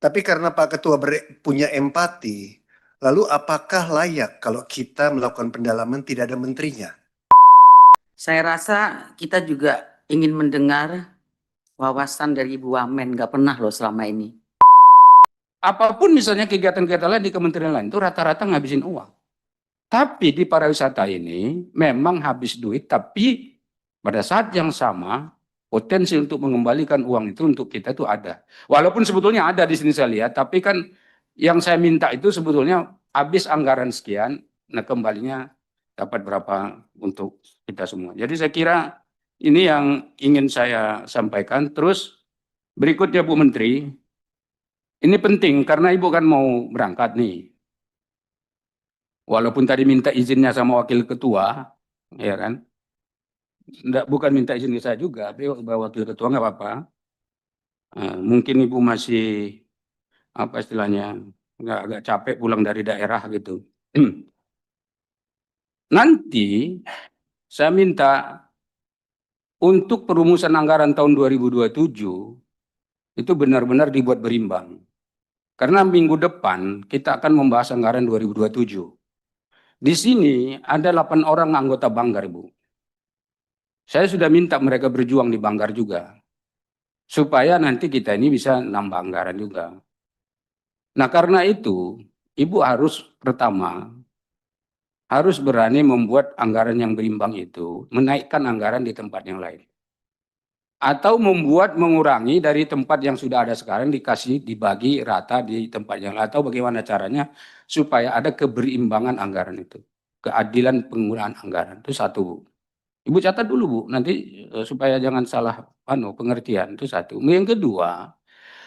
Tapi karena Pak Ketua punya empati, lalu apakah layak kalau kita melakukan pendalaman tidak ada menterinya? Saya rasa kita juga ingin mendengar wawasan dari Ibu Wamen, nggak pernah loh selama ini. Apapun misalnya kegiatan-kegiatan lain di kementerian lain itu rata-rata ngabisin uang. Tapi di pariwisata ini memang habis duit, tapi pada saat yang sama potensi untuk mengembalikan uang itu untuk kita itu ada. Walaupun sebetulnya ada di sini saya lihat, tapi kan yang saya minta itu sebetulnya habis anggaran sekian, nah kembalinya dapat berapa untuk kita semua. Jadi saya kira ini yang ingin saya sampaikan. Terus berikutnya Bu Menteri, ini penting karena Ibu kan mau berangkat nih. Walaupun tadi minta izinnya sama wakil ketua, ya kan? Bukan minta izin ke saya juga, tapi wakil ketua nggak apa-apa. Mungkin Ibu masih apa istilahnya nggak agak capek pulang dari daerah gitu. Nanti saya minta untuk perumusan anggaran tahun 2027 itu benar-benar dibuat berimbang. Karena minggu depan kita akan membahas anggaran 2027. Di sini ada 8 orang anggota Banggar, Ibu. Saya sudah minta mereka berjuang di Banggar juga. Supaya nanti kita ini bisa nambah anggaran juga. Nah karena itu, Ibu harus pertama, harus berani membuat anggaran yang berimbang itu, menaikkan anggaran di tempat yang lain. Atau membuat mengurangi dari tempat yang sudah ada sekarang dibagi rata di tempat yang lain. Atau bagaimana caranya supaya ada keberimbangan anggaran itu. Keadilan penggunaan anggaran. Itu satu, Bu. Ibu catat dulu, Bu. Nanti supaya jangan salah pengertian. Itu satu. Yang kedua,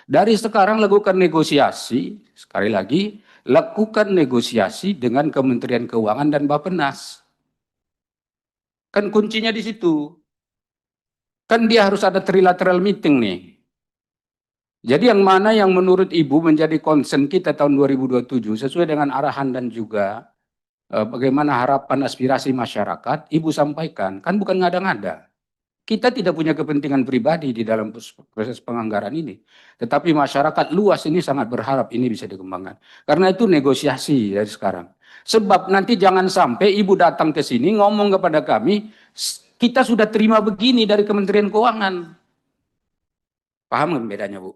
dari sekarang lakukan negosiasi, sekali lagi, lakukan negosiasi dengan Kementerian Keuangan dan Bappenas. Kan kuncinya di situ. Kan dia harus ada trilateral meeting nih. Jadi yang mana yang menurut Ibu menjadi concern kita tahun 2027 sesuai dengan arahan dan juga bagaimana harapan aspirasi masyarakat, Ibu sampaikan. Kan bukan ngada-ngada. Kita tidak punya kepentingan pribadi di dalam proses penganggaran ini. Tetapi masyarakat luas ini sangat berharap ini bisa dikembangkan. Karena itu negosiasi dari sekarang. Sebab nanti jangan sampai Ibu datang ke sini ngomong kepada kami, kita sudah terima begini dari Kementerian Keuangan. Paham nggak bedanya, Bu?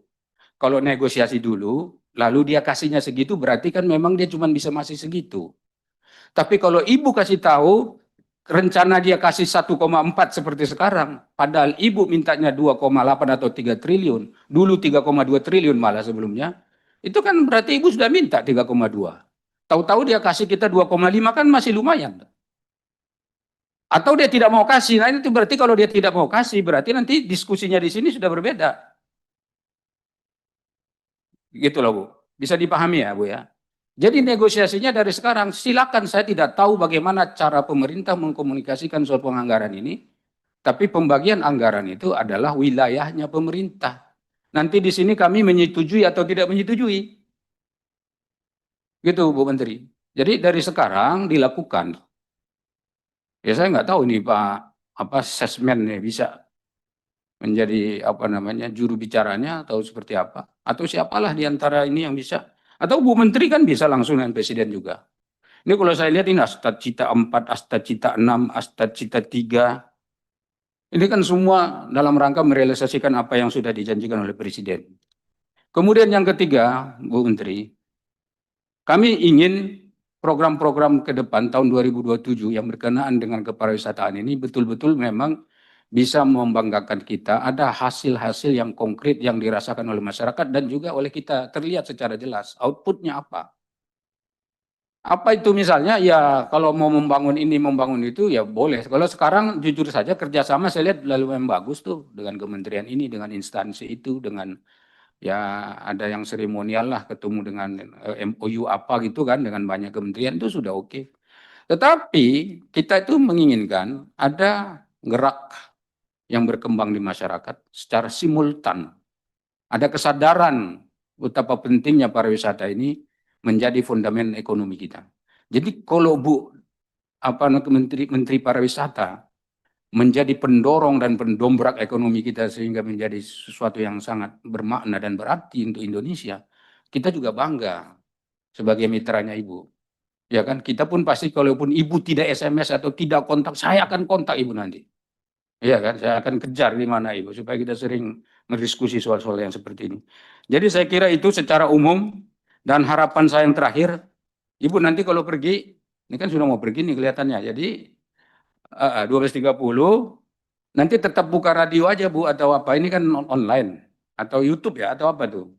Kalau negosiasi dulu, lalu dia kasihnya segitu, berarti kan memang dia cuma bisa masih segitu. Tapi kalau Ibu kasih tahu, rencana dia kasih 1,4 seperti sekarang, padahal Ibu mintanya 2,8 atau 3 triliun, dulu 3,2 triliun malah sebelumnya, itu kan berarti Ibu sudah minta 3,2. Tahu-tahu dia kasih kita 2,5 kan masih lumayan. Atau dia tidak mau kasih, nah itu berarti kalau dia tidak mau kasih, berarti nanti diskusinya di sini sudah berbeda. Gitu loh, Bu. Bisa dipahami ya, Bu ya. Jadi negosiasinya dari sekarang, silakan, saya tidak tahu bagaimana cara pemerintah mengkomunikasikan soal penganggaran ini, tapi pembagian anggaran itu adalah wilayahnya pemerintah. Nanti di sini kami menyetujui atau tidak menyetujui. Gitu, Bu Menteri. Jadi dari sekarang dilakukan. Ya saya nggak tahu nih Pak sesmen nih bisa menjadi juru bicaranya atau seperti apa, atau siapalah di antara ini yang bisa, atau Bu Menteri kan bisa langsung dengan Presiden juga. Ini kalau saya lihat ini Astagcita 4, Astagcita 6, Astagcita 3, ini kan semua dalam rangka merealisasikan apa yang sudah dijanjikan oleh Presiden. Kemudian yang ketiga, Bu Menteri, kami ingin program-program ke depan tahun 2027 yang berkenaan dengan kepariwisataan ini betul-betul memang bisa membanggakan kita, ada hasil-hasil yang konkret yang dirasakan oleh masyarakat dan juga oleh kita terlihat secara jelas. Outputnya apa? Apa itu misalnya? Ya kalau mau membangun ini, membangun itu ya boleh. Kalau sekarang jujur saja kerjasama saya lihat lalu memang bagus tuh dengan kementerian ini, dengan instansi itu, dengan ya ada yang seremonial lah ketemu dengan MOU apa gitu kan dengan banyak kementerian itu sudah oke. Tetapi kita itu menginginkan ada gerak yang berkembang di masyarakat secara simultan. Ada kesadaran betapa pentingnya pariwisata ini menjadi fundament ekonomi kita. Jadi kalau Menteri Pariwisata menjadi pendorong dan pendobrak ekonomi kita sehingga menjadi sesuatu yang sangat bermakna dan berarti untuk Indonesia, kita juga bangga sebagai mitranya Ibu. Ya kan, kita pun pasti kalaupun Ibu tidak SMS atau tidak kontak, saya akan kontak Ibu nanti. Iya kan, saya akan kejar di mana Ibu supaya kita sering berdiskusi soal-soal yang seperti ini. Jadi saya kira itu secara umum, dan harapan saya yang terakhir, Ibu nanti kalau pergi, ini kan sudah mau pergi nih kelihatannya. Jadi 12.30 nanti tetap buka radio aja Bu atau apa, ini kan online atau YouTube ya atau apa tuh.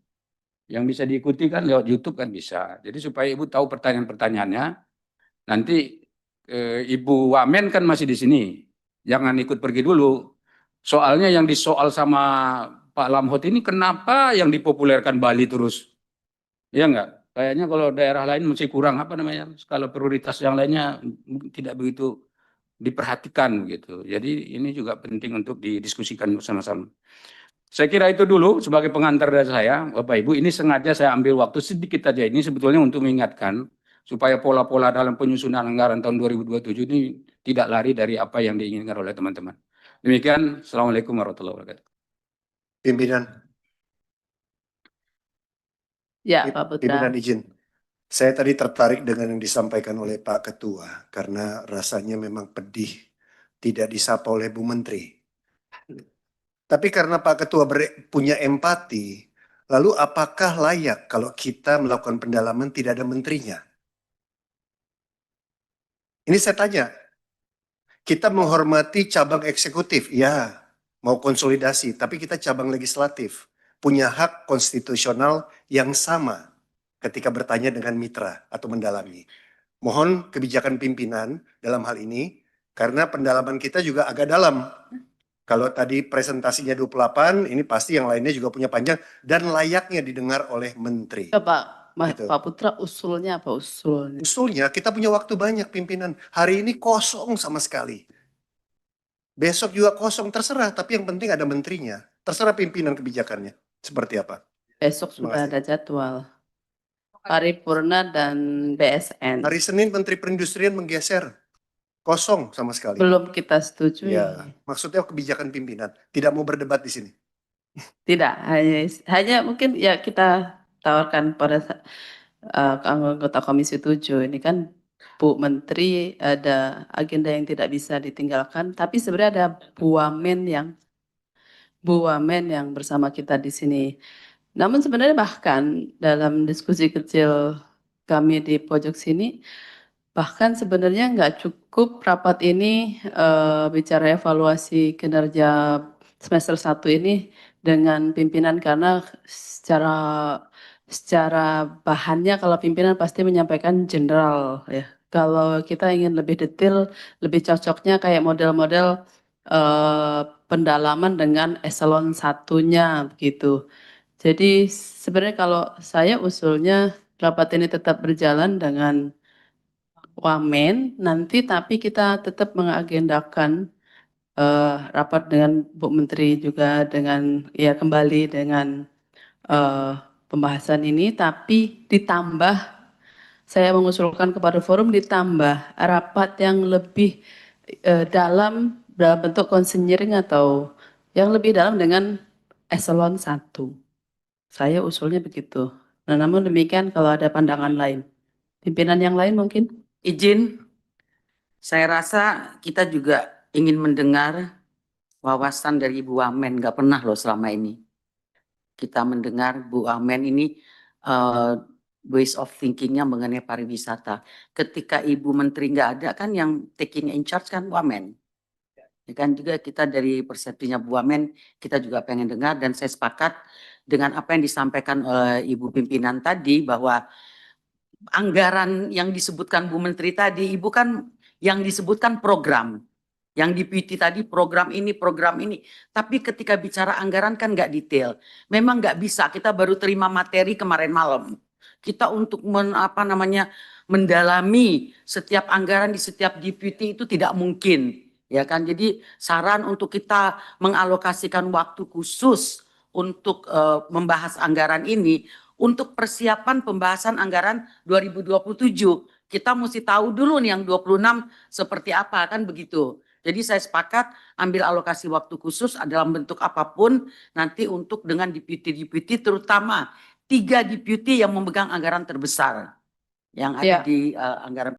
Yang bisa diikuti kan lewat YouTube kan bisa. Jadi supaya Ibu tahu pertanyaan-pertanyaannya, nanti Ibu Wamen kan masih di sini. Jangan ikut pergi dulu. Soalnya yang disoal sama Pak Lamhot ini kenapa yang dipopulerkan Bali terus? Iya enggak? Kayaknya kalau daerah lain masih kurang apa namanya? Skala prioritas yang lainnya tidak begitu diperhatikan gitu. Jadi ini juga penting untuk didiskusikan bersama-sama. Saya kira itu dulu sebagai pengantar dari saya, Bapak Ibu. Ini sengaja saya ambil waktu sedikit aja ini sebetulnya untuk mengingatkan supaya pola-pola dalam penyusunan anggaran tahun 2027 ini tidak lari dari apa yang diinginkan oleh teman-teman. Demikian, Assalamualaikum warahmatullahi wabarakatuh. Pimpinan, Ya, Pak Putra. pimpinan izin. Saya tadi tertarik dengan yang disampaikan oleh Pak Ketua karena rasanya memang pedih tidak disapa oleh Bu Menteri. Tapi karena Pak Ketua punya empati, lalu apakah layak kalau kita melakukan pendalaman tidak ada menterinya? Ini saya tanya. Kita menghormati cabang eksekutif, ya, mau konsolidasi, tapi kita cabang legislatif punya hak konstitusional yang sama ketika bertanya dengan mitra atau mendalami. Mohon kebijakan pimpinan dalam hal ini, karena pendalaman kita juga agak dalam. Kalau tadi presentasinya 28, ini pasti yang lainnya juga punya panjang dan layaknya didengar oleh menteri. Ya, Pak, Gitu. Pak Putra, usulnya apa usulnya? Usulnya kita punya waktu banyak pimpinan. Hari ini kosong sama sekali. Besok juga kosong, terserah. Tapi yang penting ada menterinya. Terserah pimpinan kebijakannya. Seperti apa? Besok Terima sudah kasih. ada jadwal. Paripurna dan BSN. Hari Senin Menteri Perindustrian menggeser. Kosong sama sekali. Belum kita setujui. Ya, maksudnya kebijakan pimpinan. Tidak mau berdebat di sini. Tidak, hanya mungkin ya kita tawarkan pada anggota Komisi 7 ini kan Bu Menteri ada agenda yang tidak bisa ditinggalkan, tapi sebenarnya ada Bu Wamen yang bersama kita di sini. Namun sebenarnya bahkan dalam diskusi kecil kami di pojok sini, bahkan sebenarnya nggak cukup rapat ini bicara evaluasi kinerja semester 1 ini dengan pimpinan karena secara bahannya kalau pimpinan pasti menyampaikan general ya. Kalau kita ingin lebih detail, lebih cocoknya kayak model-model pendalaman dengan eselon satunya begitu. Jadi sebenarnya kalau saya usulnya rapat ini tetap berjalan dengan Wamen nanti, tapi kita tetap mengagendakan rapat dengan Bu Menteri juga dengan ya kembali dengan pembahasan ini, tapi ditambah saya mengusulkan kepada forum ditambah rapat yang lebih dalam bentuk konseling atau yang lebih dalam dengan eselon 1. Saya usulnya begitu. Nah, namun demikian kalau ada pandangan lain. Pimpinan yang lain mungkin? Izin, saya rasa kita juga ingin mendengar wawasan dari Ibu Wamen, nggak pernah loh selama ini. Kita mendengar Bu Wamen ini ways of thinkingnya mengenai pariwisata. Ketika Ibu Menteri nggak ada kan yang taking in charge kan Wamen. Ya kan juga kita dari persepsinya Bu Wamen kita juga pengen dengar dan saya sepakat dengan apa yang disampaikan oleh Ibu pimpinan tadi bahwa anggaran yang disebutkan Bu Menteri tadi, Ibu kan yang disebutkan program. Yang di tadi program ini. Tapi ketika bicara anggaran kan nggak detail. Memang nggak bisa, kita baru terima materi kemarin malam. Kita untuk mendalami setiap anggaran di setiap deputi itu tidak mungkin. Ya kan, jadi saran untuk kita mengalokasikan waktu khusus untuk membahas anggaran ini untuk persiapan pembahasan anggaran 2027. Kita mesti tahu dulu nih yang 26 seperti apa kan begitu. Jadi saya sepakat ambil alokasi waktu khusus dalam bentuk apapun nanti untuk dengan deputi-deputi terutama 3 deputy yang memegang anggaran terbesar yang ada Ya. di anggaran